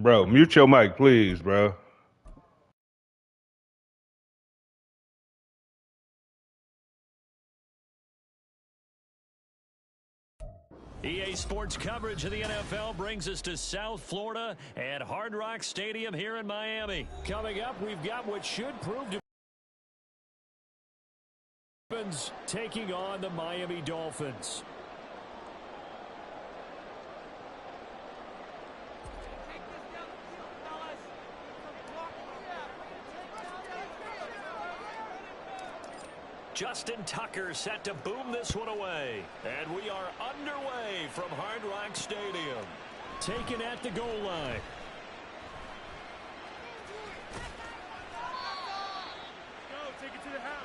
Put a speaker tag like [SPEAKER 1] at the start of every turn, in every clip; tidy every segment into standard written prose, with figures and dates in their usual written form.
[SPEAKER 1] Bro, mute your mic, please, bro.
[SPEAKER 2] EA Sports coverage of the NFL brings us to South Florida at Hard Rock Stadium here in Miami. Coming up, we've got what should prove to be taking on the Miami Dolphins. Justin Tucker set to boom this one away. And we are underway from Hard Rock Stadium. Taken at the goal line.
[SPEAKER 3] Go, take it to the house.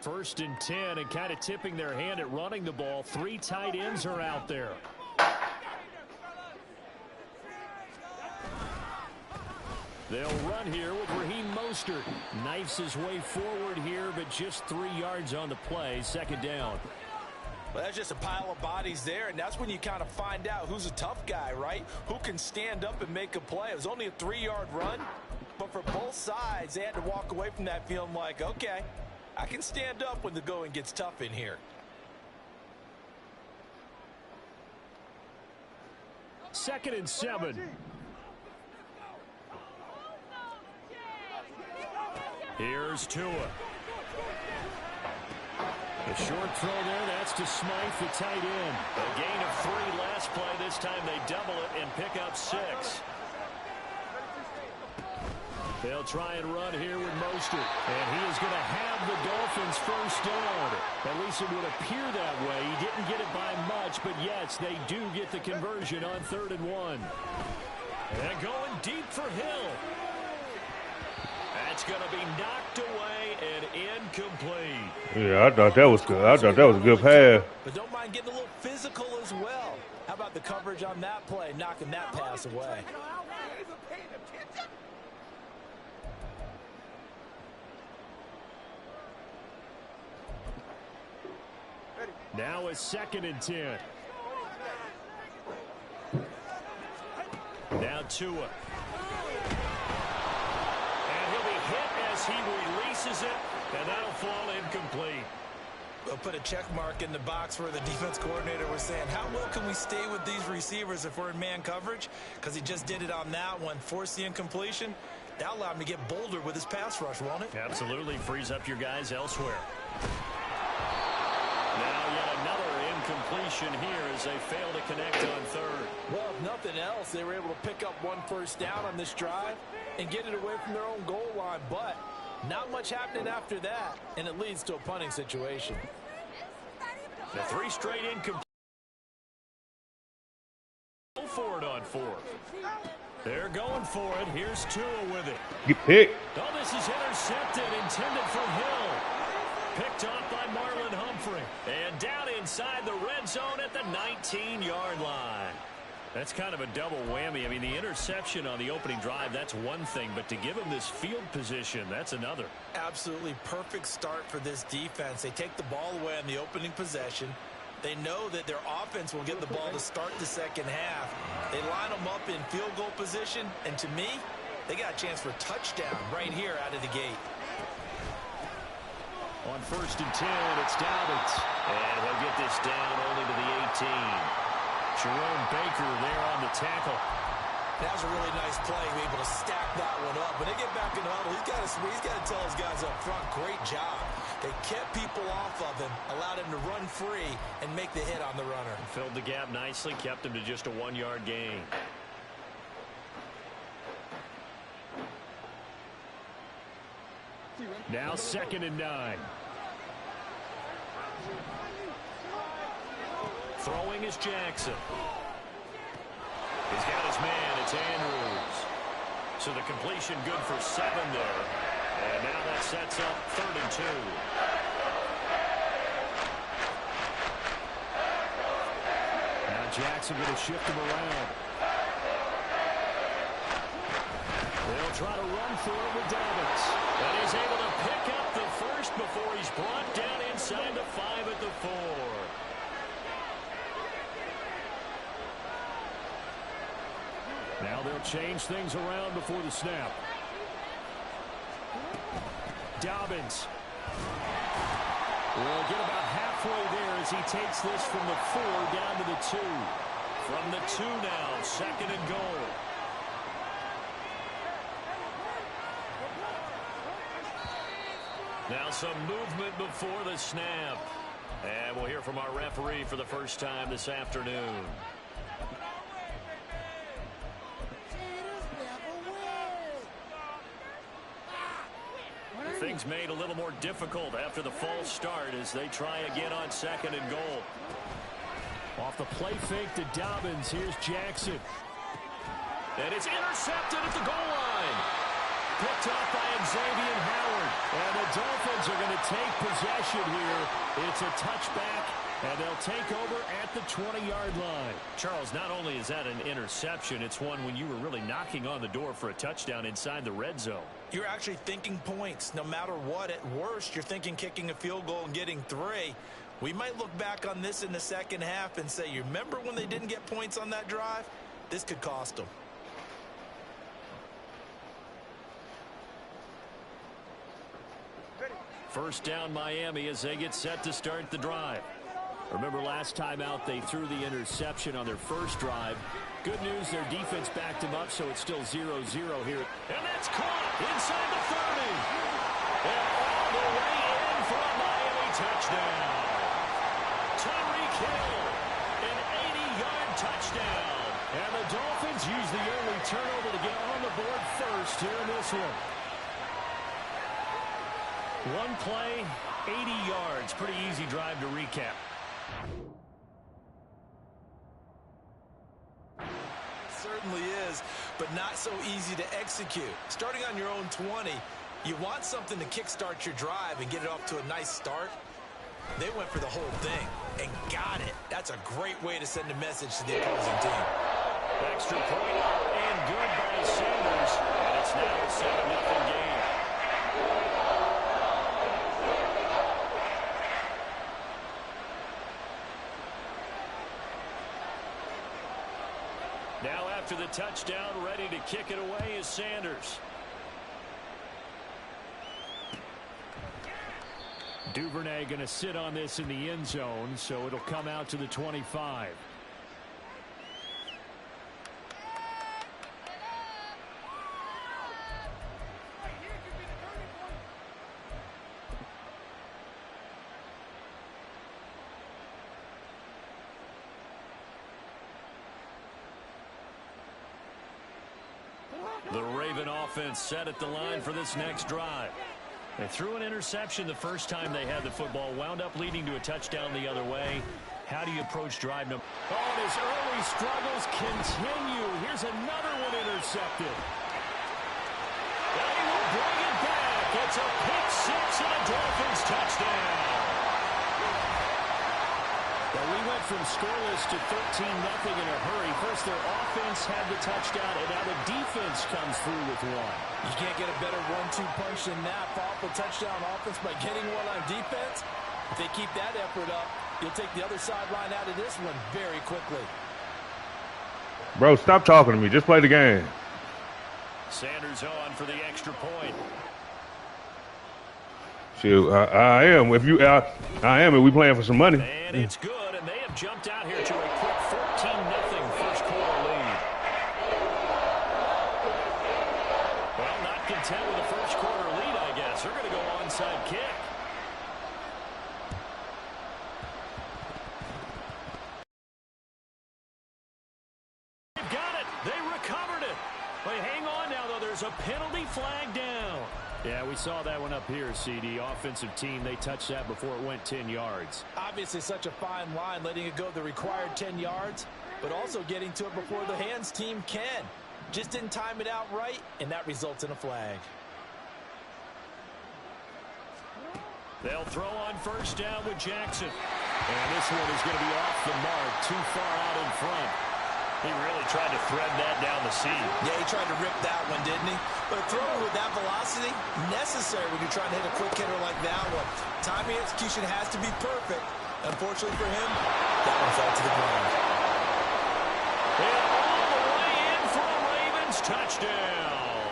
[SPEAKER 2] First and 10, and kind of tipping their hand at running the ball. 3 tight ends are out there. They'll run here with Raheem Mostert. Knifes his way forward here, but just 3 yards on the play. Second down.
[SPEAKER 4] Well, that's just a pile of bodies there, and that's when you kind of find out who's a tough guy, right? Who can stand up and make a play. It was only a 3-yard run, but for both sides, they had to walk away from that feeling like, okay, I can stand up when the going gets tough in here.
[SPEAKER 2] Second and 7. Here's Tua. The short throw there, that's to Smythe, the tight end. A gain of 3 last play. This time they double it and pick up 6. They'll try and run here with Mostert. And he is going to have the Dolphins first down. At least it would appear that way. He didn't get it by much, but yes, they do get the conversion on 3rd and 1. And going deep for Hill. That's going to be knocked away and incomplete.
[SPEAKER 1] Yeah, I thought that was good. I thought that was a good pass.
[SPEAKER 4] But don't mind getting a little physical as well. How about the coverage on that play, knocking that pass away?
[SPEAKER 2] Now it's 2nd and 10. Now Tua. And he'll be hit as he releases it, and that'll fall incomplete.
[SPEAKER 4] We'll put a check mark in the box where the defense coordinator was saying, how well can we stay with these receivers if we're in man coverage? Because he just did it on that one, forced the incompletion. That allowed him to get bolder with his pass rush, won't it?
[SPEAKER 2] Absolutely. Frees up your guys elsewhere. Now yet another incompletion here as they fail to connect on 3rd.
[SPEAKER 4] Well, if nothing else, they were able to pick up 1 first down on this drive and get it away from their own goal line. But not much happening after that, and it leads to a punting situation.
[SPEAKER 2] The 3 straight incompletions. Go for it on 4th. They're going for it. Here's Tua with it.
[SPEAKER 1] Get picked.
[SPEAKER 2] Oh, this is intercepted, intended for Hill. Picked off by Marlon Humphrey. And down inside the red zone at the 19-yard line. That's kind of a double whammy. I mean, the interception on the opening drive, that's one thing. But to give him this field position, that's another.
[SPEAKER 4] Absolutely perfect start for this defense. They take the ball away on the opening possession. They know that their offense will get the ball to start the second half. They line them up in field goal position. And to me, they got a chance for a touchdown right here out of the gate.
[SPEAKER 2] On 1st and 10, it's Dobbins. And he'll get this down only to the 18. Jerome Baker there on the tackle.
[SPEAKER 4] That was a really nice play, able to stack that one up. When they get back in the huddle, he's got to tell his guys up front, great job. They kept people off of him, allowed him to run free and make the hit on the runner.
[SPEAKER 2] Filled the gap nicely, kept him to just a 1-yard gain. Now 2nd and 9. Throwing is Jackson. He's got his man. It's Andrews. So the completion good for 7 there. And now that sets up 3rd and 2. Now Jackson going to shift him around. They'll try to run for it with Dobbins. switch things around before the snap. Dobbins will get about halfway there as he takes this from the 4 down to the 2. From the 2 now, 2nd and goal. Now some movement before the snap. And we'll hear from our referee for the first time this afternoon. Things made a little more difficult after the false start as they try again on 2nd and goal. Off the play fake to Dobbins. Here's Jackson. And it's intercepted at the goal line. Picked off by Xavier Howard. And the Dolphins are going to take possession here. It's a touchback, and they'll take over at the 20-yard line. Charles, not only is that an interception, it's one when you were really knocking on the door for a touchdown inside the red zone.
[SPEAKER 4] You're actually thinking points. No matter what, at worst, you're thinking kicking a field goal and getting 3. We might look back on this in the second half and say, you remember when they didn't get points on that drive? This could cost them.
[SPEAKER 2] First down Miami as they get set to start the drive. Remember last time out they threw the interception on their first drive. Good news, their defense backed him up, so it's still 0-0 here. And that's caught inside the 30. And all the way in for a Miami touchdown. Tyreek Hill, an 80-yard touchdown. And the Dolphins use the early turnover to get on the board first here in this one. One play, 80 yards. Pretty easy drive to recap.
[SPEAKER 4] Certainly is, but not so easy to execute. Starting on your own 20, you want something to kickstart your drive and get it off to a nice start. They went for the whole thing and got it. That's a great way to send a message to the opposing team.
[SPEAKER 2] Extra point and good by Sanders. And it's now a 7-0 game. Now after the touchdown, ready to kick it away is Sanders. Duvernay going to sit on this in the end zone, so it'll come out to the 25. The Raven offense set at the line for this next drive. They threw an interception the first time they had the football, wound up leading to a touchdown the other way. How do you approach drive number? Oh, and his early struggles continue. Here's another one intercepted. They will bring it back. It's a pick six and a Dolphins touchdown. Well, we went from scoreless to 13-0 in a hurry. First, their offense had the touchdown, and now the defense comes through with one.
[SPEAKER 4] You can't get a better 1-2 punch than that. Follow up a touchdown offense by getting one on defense. If they keep that effort up, you'll take the other sideline out of this one very quickly.
[SPEAKER 1] Bro, stop talking to me. Just play the game.
[SPEAKER 2] Sanders on for the extra point.
[SPEAKER 1] Shoot, I am. I am. If we playing for some money.
[SPEAKER 2] And it's good. Jumped out here to a quick 14-0 first quarter lead. Well, not content with the first quarter lead, I guess. They're going to go onside kick. They've got it. They recovered it. But hang on now, though. There's a penalty flag down. Yeah, we saw that one up here, CD. Offensive team, they touched that before it went 10 yards.
[SPEAKER 4] Obviously such a fine line, letting it go the required 10 yards, but also getting to it before the hands team can. Just didn't time it out right, and that results in a flag.
[SPEAKER 2] They'll throw on first down with Jackson. And this one is going to be off the mark, too far out in front. He really tried to thread that down the seam.
[SPEAKER 4] Yeah, he tried to rip that one, didn't he? But throwing with that velocity, necessary when you're trying to hit a quick hitter like that one. Timing execution has to be perfect. Unfortunately for him, that one fell to the ground.
[SPEAKER 2] And all the way in for a Ravens Dolphins touchdown.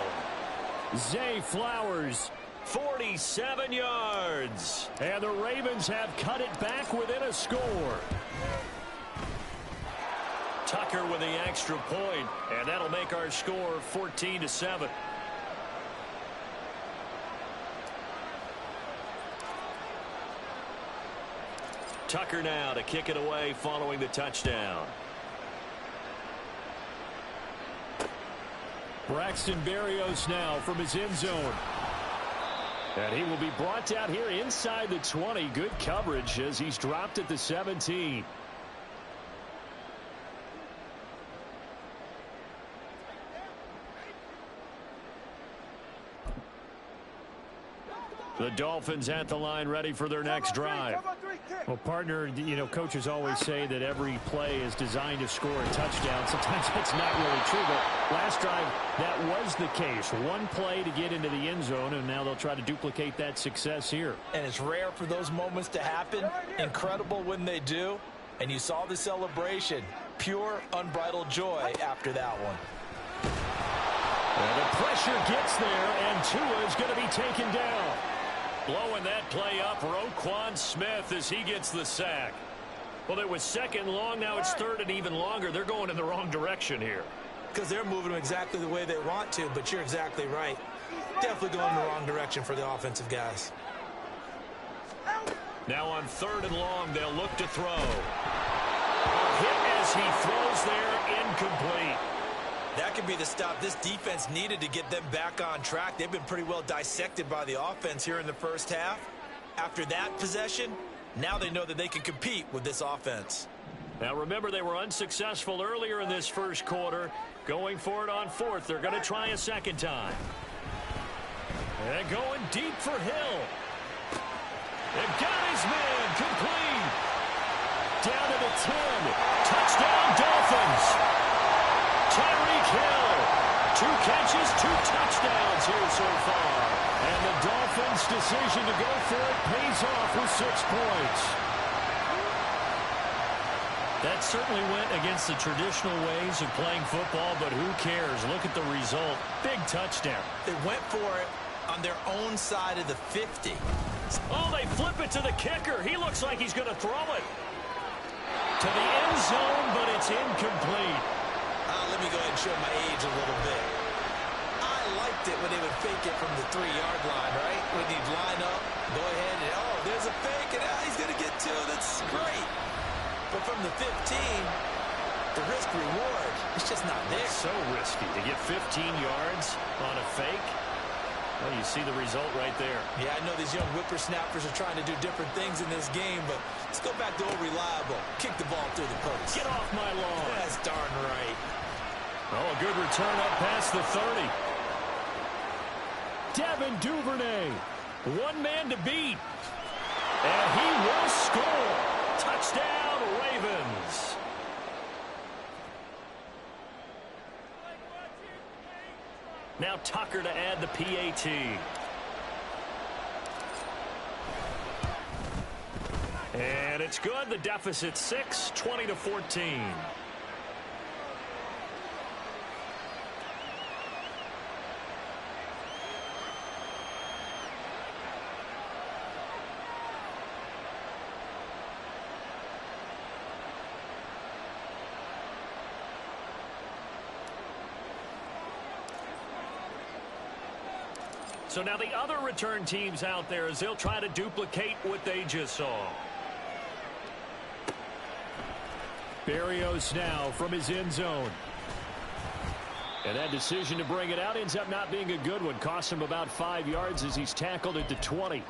[SPEAKER 2] Zay Flowers, 47 yards. And the Ravens have cut it back within a score. Tucker with the extra point, and that'll make our score 14-7. Tucker now to kick it away following the touchdown. Braxton Berrios now from his end zone. And he will be brought down here inside the 20. Good coverage as he's dropped at the 17. The Dolphins at the line ready for their next drive.
[SPEAKER 5] Well, partner, you know, coaches always say that every play is designed to score a touchdown. Sometimes that's not really true, but last drive, that was the case. One play to get into the end zone, and now they'll try to duplicate that success here.
[SPEAKER 4] And it's rare for those moments to happen. Incredible when they do. And you saw the celebration. Pure, unbridled joy after that one.
[SPEAKER 2] And the pressure gets there, and Tua is going to be taken down. Blowing that play up, Roquan Smith as he gets the sack. Well, it was second long. Now it's third and even longer. They're going in the wrong direction here.
[SPEAKER 4] Because they're moving them exactly the way they want to, but you're exactly right. Definitely going in the wrong direction for the offensive guys.
[SPEAKER 2] Now on third and long, they'll look to throw. A hit as he throws there, incomplete.
[SPEAKER 4] That could be the stop this defense needed to get them back on track. They've been pretty well dissected by the offense here in the first half. After that possession, now they know that they can compete with this offense.
[SPEAKER 2] Now remember, they were unsuccessful earlier in this first quarter. Going for it on fourth. They're going to try a second time. And going deep for Hill. And got his man complete. Down to the 10. Touchdown Dolphins. Tyreek Hill, 2 catches, 2 touchdowns here so far. And the Dolphins' decision to go for it pays off with 6 points. That certainly went against the traditional ways of playing football, but who cares? Look at the result. Big touchdown.
[SPEAKER 4] They went for it on their own side of the 50.
[SPEAKER 2] Oh, they flip it to the kicker. He looks like he's going to throw it to the end zone, but it's incomplete.
[SPEAKER 4] Let me go ahead and show my age a little bit. I liked it when they would fake it from the 3-yard line, right? When they'd line up, go ahead and, oh, there's a fake, and he's going to get 2. That's great. But from the 15, the risk-reward, it's just not there.
[SPEAKER 2] It's so risky to get 15 yards on a fake. Well, you see the result right there.
[SPEAKER 4] Yeah, I know these young whippersnappers are trying to do different things in this game, but let's go back to old reliable. Kick the ball through the post.
[SPEAKER 2] Get off my lawn.
[SPEAKER 4] That's darn right.
[SPEAKER 2] Oh, a good return up past the 30. Devin Duvernay, one man to beat. And he will score. Touchdown, Ravens. Now Tucker to add the PAT. And it's good. The deficit 6, 20-14. So now the other return teams out there as they'll try to duplicate what they just saw. Berrios now from his end zone. And that decision to bring it out ends up not being a good one. Cost him about 5 yards as he's tackled at the 20.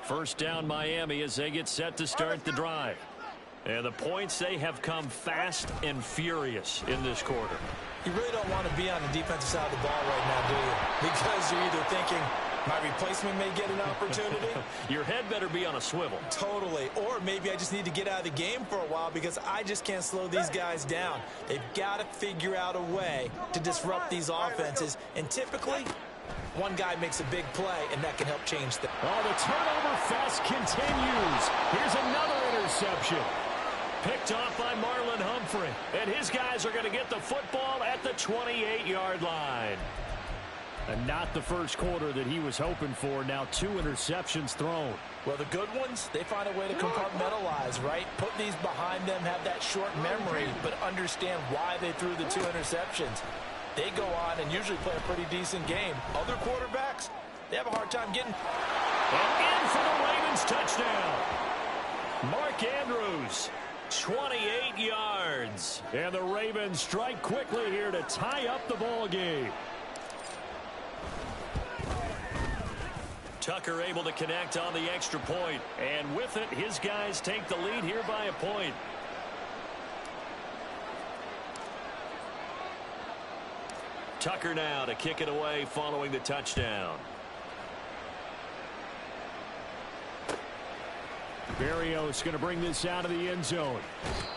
[SPEAKER 2] First down Miami as they get set to start the drive. And the points, they have come fast and furious in this quarter.
[SPEAKER 4] You really don't want to be on the defensive side of the ball right now, do you? Because you're either thinking, my replacement may get an opportunity.
[SPEAKER 2] Your head better be on a swivel.
[SPEAKER 4] Totally. Or maybe I just need to get out of the game for a while because I just can't slow these guys down. They've got to figure out a way to disrupt these offenses. And typically, one guy makes a big play, and that can help change things.
[SPEAKER 2] Oh, the turnover fest continues. Here's another interception. Picked off by Marlon Humphrey. And his guys are going to get the football at the 28-yard line.
[SPEAKER 5] And not the first quarter that he was hoping for. Now 2 interceptions thrown.
[SPEAKER 4] Well, the good ones, they find a way to compartmentalize, right? Put these behind them, have that short memory, but understand why they threw the 2 interceptions. They go on and usually play a pretty decent game. Other quarterbacks, they have a hard time getting.
[SPEAKER 2] And in for the Ravens touchdown. Mark Andrews, 28 yards.
[SPEAKER 5] And the Ravens strike quickly here to tie up the ball game.
[SPEAKER 2] Tucker able to connect on the extra point. And with it, his guys take the lead here by a point. Tucker now to kick it away following the touchdown.
[SPEAKER 5] Berrios going to bring this out of the end zone.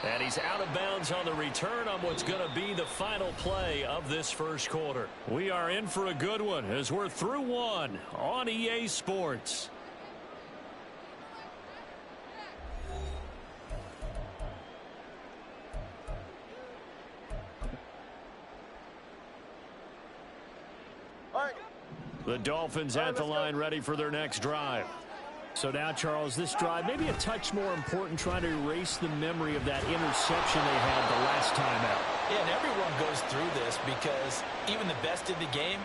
[SPEAKER 2] And he's out of bounds on the return on what's going to be the final play of this first quarter.
[SPEAKER 5] We are in for a good one as we're through one on EA Sports. The Dolphins at the line ready for their next drive. So now, Charles, this drive maybe a touch more important, trying to erase the memory of that interception they had the last time out.
[SPEAKER 4] Yeah, and everyone goes through this because even the best in the game,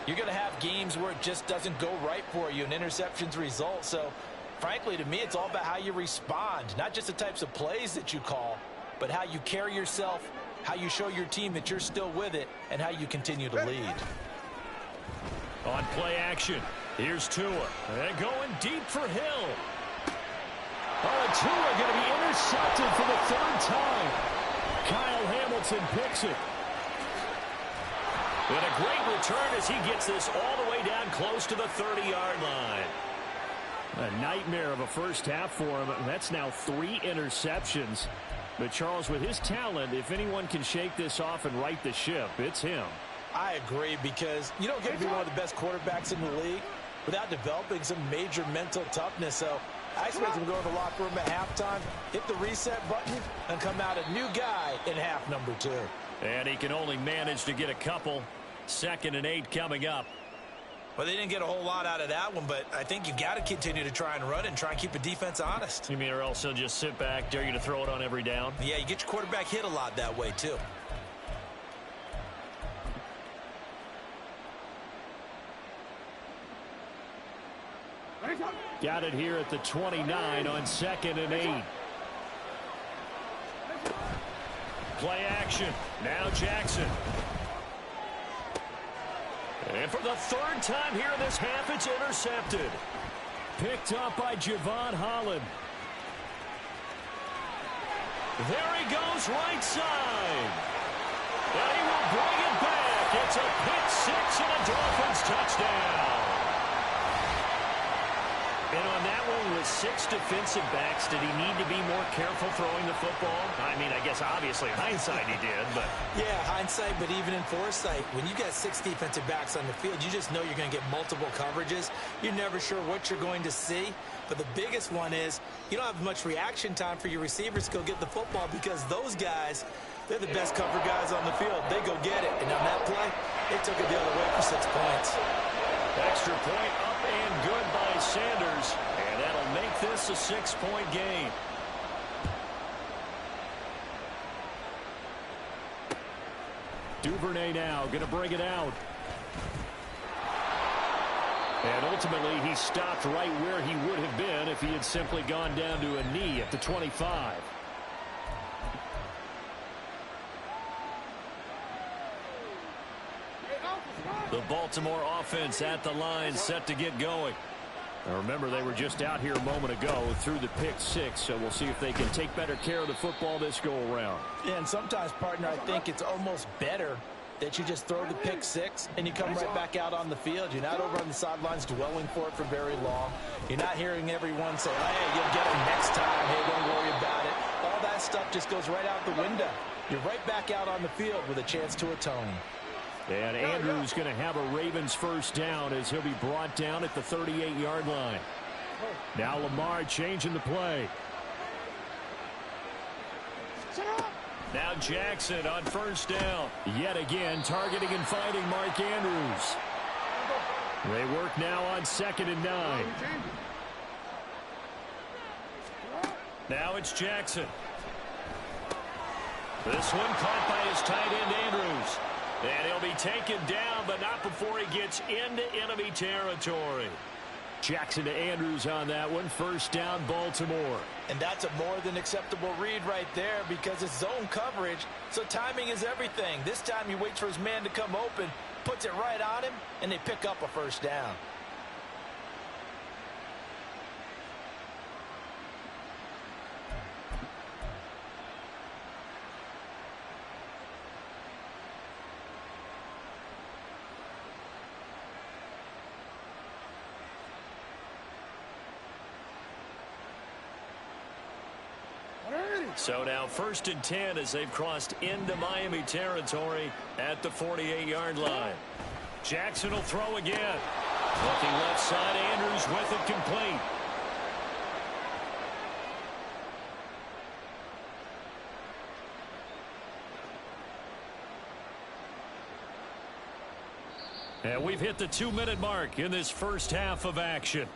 [SPEAKER 4] you're going to have games where it just doesn't go right for you and interceptions result. So, frankly, to me, it's all about how you respond, not just the types of plays that you call, but how you carry yourself, how you show your team that you're still with it, and how you continue to lead.
[SPEAKER 2] On play action, here's Tua. And going deep for Hill.
[SPEAKER 5] Oh, Tua going to be intercepted for the 3rd time. Kyle Hamilton picks it.
[SPEAKER 2] And a great return as he gets this all the way down close to the 30-yard line.
[SPEAKER 5] A nightmare of a first half for him. That's now 3 interceptions. But, Charles, with his talent, if anyone can shake this off and right the ship, it's him.
[SPEAKER 4] I agree, because you don't get to be one of the best quarterbacks in the league without developing some major mental toughness. So I expect him to go in the locker room at halftime, hit the reset button, and come out a new guy in half number 2.
[SPEAKER 2] And he can only manage to get a couple. 2nd and 8 coming up.
[SPEAKER 4] Well, they didn't get a whole lot out of that one, but I think you've got to continue to try and run it and try and keep the defense honest.
[SPEAKER 2] You mean, or else he'll just sit back, dare you to throw it on every down?
[SPEAKER 4] Yeah, you get your quarterback hit a lot that way, too.
[SPEAKER 5] Got it here at the 29 on 2nd and 8.
[SPEAKER 2] Play action. Now Jackson. And for the 3rd time here in this half, it's intercepted.
[SPEAKER 5] Picked up by Javon Holland.
[SPEAKER 2] There he goes, right side. And he will bring it back. It's a pick 6 and a Dolphins touchdown. And on that one, with 6 defensive backs, did he need to be more careful throwing the football? I mean, I guess obviously in hindsight he did, but...
[SPEAKER 4] Yeah, hindsight, but even in foresight, when you got 6 defensive backs on the field, you just know you're going to get multiple coverages. You're never sure what you're going to see. But the biggest one is you don't have much reaction time for your receivers to go get the football, because those guys, they're the best cover guys on the field. They go get it. And on that play, they took it the other way for 6 points.
[SPEAKER 2] Extra point up and good by Sanders. And that'll make this a 6-point game.
[SPEAKER 5] Duvernay now going to bring it out. And ultimately, he stopped right where he would have been if he had simply gone down to a knee at the 25.
[SPEAKER 2] The Baltimore offense at the line, set to get going.
[SPEAKER 5] Now remember, they were just out here a moment ago through the pick 6, so we'll see if they can take better care of the football this go-around.
[SPEAKER 4] Yeah, and sometimes, partner, I think it's almost better that you just throw the pick 6 and you come right back out on the field. You're not over on the sidelines dwelling for it for very long. You're not hearing everyone say, hey, you'll get it next time. Hey, don't worry about it. All that stuff just goes right out the window. You're right back out on the field with a chance to atone.
[SPEAKER 5] And Andrews going to have a Ravens first down as he'll be brought down at the 38-yard line. Now Lamar changing the play.
[SPEAKER 2] Now Jackson on first down.
[SPEAKER 5] Yet again, targeting and finding Mark Andrews. They work now on 2nd and 9.
[SPEAKER 2] Now it's Jackson. This one caught by his tight end Andrews. And he'll be taken down, but not before he gets into enemy territory.
[SPEAKER 5] Jackson to Andrews on that one. First down, Baltimore.
[SPEAKER 4] And that's a more than acceptable read right there because it's zone coverage, so timing is everything. This time he waits for his man to come open, puts it right on him, and they pick up a first down.
[SPEAKER 2] So now 1st and 10 as they've crossed into Miami territory at the 48-yard line. Jackson will throw again. Looking left side, Andrews with it complete. And we've hit the 2-minute mark in this first half of action.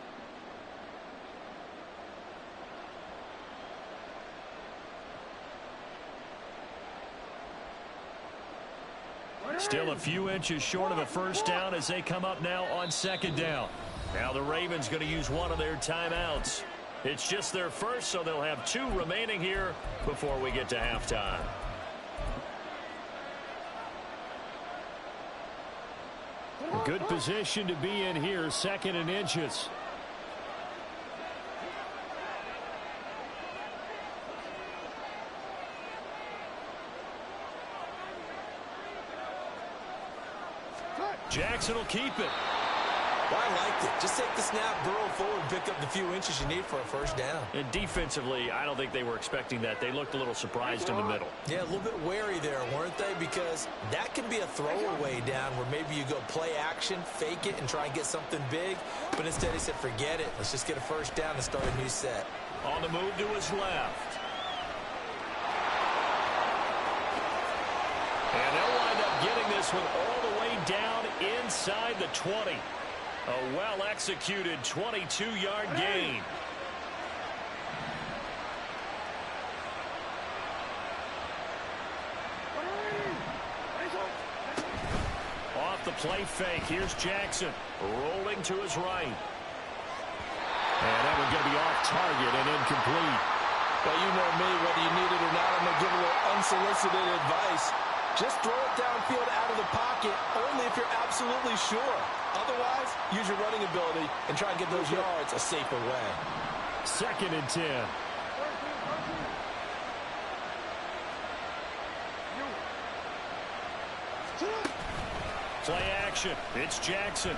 [SPEAKER 2] Still a few inches short of a first down as they come up now on 2nd down. Now the Ravens going to use one of their timeouts. It's just their first, so they'll have 2 remaining here before we get to halftime.
[SPEAKER 5] A good position to be in here, 2nd and inches.
[SPEAKER 2] Jackson will keep it.
[SPEAKER 4] Well, I liked it. Just take the snap, burrow forward, pick up the few inches you need for a first down.
[SPEAKER 2] And defensively, I don't think they were expecting that. They looked a little surprised in the middle.
[SPEAKER 4] Yeah, a little bit wary there, weren't they? Because that can be a throwaway down where maybe you go play action, fake it, and try and get something big. But instead he said, forget it. Let's just get a first down and start a new set.
[SPEAKER 2] On the move to his left. And they'll wind up getting this one all the way down inside the 20. A well-executed 22-yard gain. Off the play fake, here's Jackson rolling to his right. And that one's going to be off target and incomplete.
[SPEAKER 4] Well, you know me, whether you need it or not, I'm going to give a little unsolicited advice. Just throw it downfield out of the pocket only if you're absolutely sure. Otherwise, use your running ability and try and get those yards a safer way.
[SPEAKER 5] 2nd and 10.
[SPEAKER 2] Play action. It's Jackson.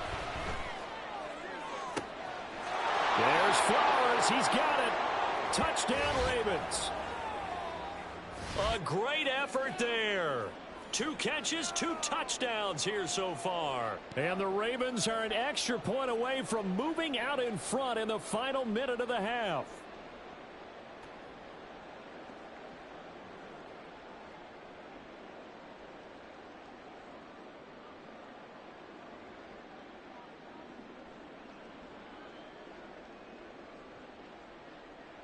[SPEAKER 5] There's Flowers. He's got it. Touchdown, Ravens.
[SPEAKER 2] A great effort there. 2 catches, 2 touchdowns here so far.
[SPEAKER 5] And the Ravens are an extra point away from moving out in front in the final minute of the half.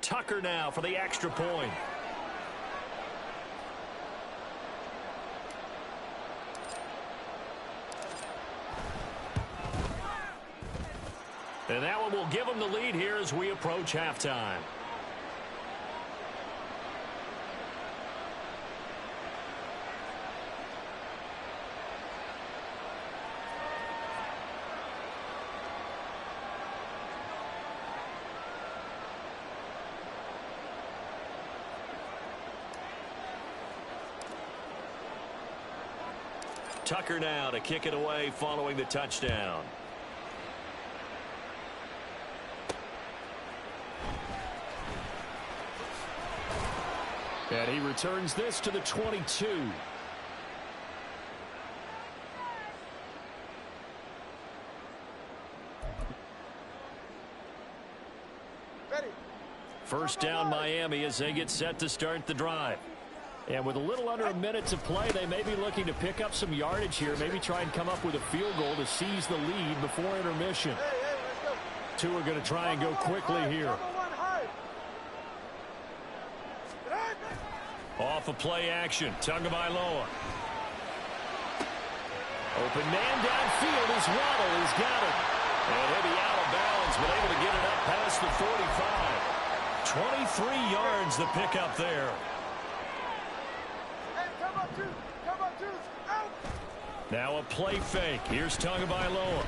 [SPEAKER 2] Tucker now for the extra point. And that one will give them the lead here as we approach halftime. Tucker now to kick it away following the touchdown.
[SPEAKER 5] And he returns this to the 22.
[SPEAKER 3] Ready.
[SPEAKER 2] First down Miami as they get set to start the drive.
[SPEAKER 5] And with a little under a minute to play, they may be looking to pick up some yardage here, maybe try and come up with a field goal to seize the lead before intermission. Two are going to try and go quickly here. Off of play action, Tagovailoa. Open man downfield is Waddle. He's got it. And he'll be out of bounds, but able to get it up past the 45. 23 yards the pickup there. Now a play fake. Here's Tagovailoa.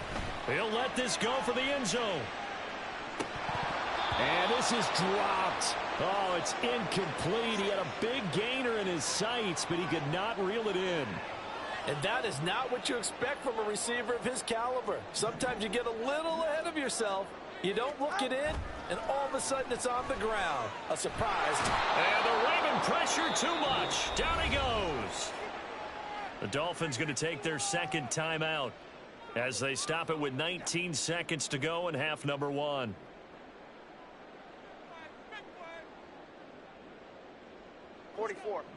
[SPEAKER 5] He'll let this go for the end zone. And this is dropped. Oh, it's incomplete. He had a big gainer in his sights, but he could not reel it in.
[SPEAKER 4] And that is not what you expect from a receiver of his caliber. Sometimes you get a little ahead of yourself. You don't look it in, and all of a sudden it's on the ground. A surprise.
[SPEAKER 2] And the Raven pressure too much. Down he goes. The Dolphins going to take their second timeout as they stop it with 19 seconds to go in half number one.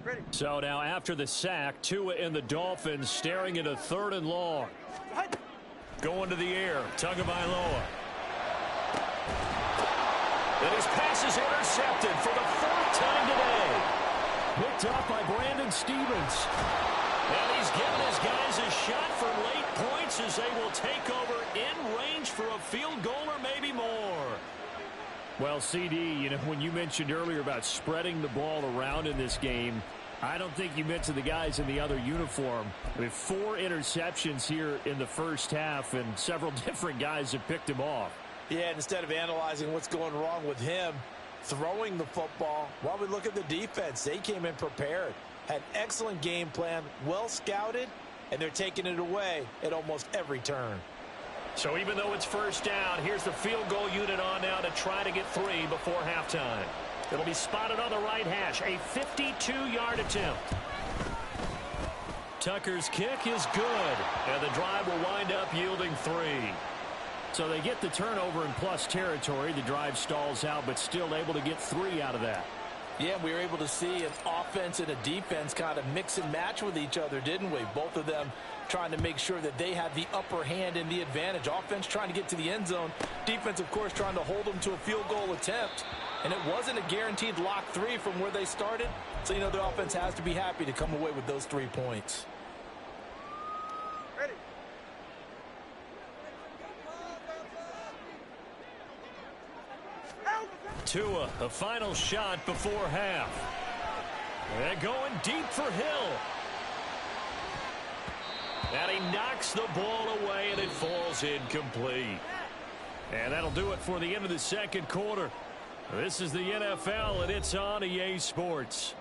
[SPEAKER 3] Ready.
[SPEAKER 5] So now after the sack, Tua and the Dolphins staring at a 3rd and long. Going to the air, Tagovailoa.
[SPEAKER 2] And his pass is intercepted for the 4th time today.
[SPEAKER 5] Picked up by Brandon Stevens.
[SPEAKER 2] And he's given his guys a shot for late points as they will take over in range for a field goal or maybe more.
[SPEAKER 5] Well, CD, you know, when you mentioned earlier about spreading the ball around in this game, I don't think you mentioned the guys in the other uniform. With 4 interceptions here in the first half, and several different guys have picked him off.
[SPEAKER 4] Yeah, instead of analyzing what's going wrong with him throwing the football, while we look at the defense, they came in prepared. Had excellent game plan, well scouted, and they're taking it away at almost every turn.
[SPEAKER 2] So even though it's first down, here's the field goal unit on now to try to get 3 before halftime. It'll be spotted on the right hash, a 52-yard attempt. Tucker's kick is good, and the drive will wind up yielding 3.
[SPEAKER 5] So they get the turnover in plus territory. The drive stalls out, but still able to get 3 out of that.
[SPEAKER 4] Yeah, we were able to see an offense and a defense kind of mix and match with each other, didn't we? Both of them trying to make sure that they had the upper hand and the advantage. Offense trying to get to the end zone. Defense, of course, trying to hold them to a field goal attempt. And it wasn't a guaranteed lock 3 from where they started. So, you know, the offense has to be happy to come away with those 3 points.
[SPEAKER 3] Ready.
[SPEAKER 2] Tua, a final shot before half. They're going deep for Hill. And he knocks the ball away, and it falls incomplete. And that'll do it for the end of the second quarter. This is the NFL, and it's on EA Sports.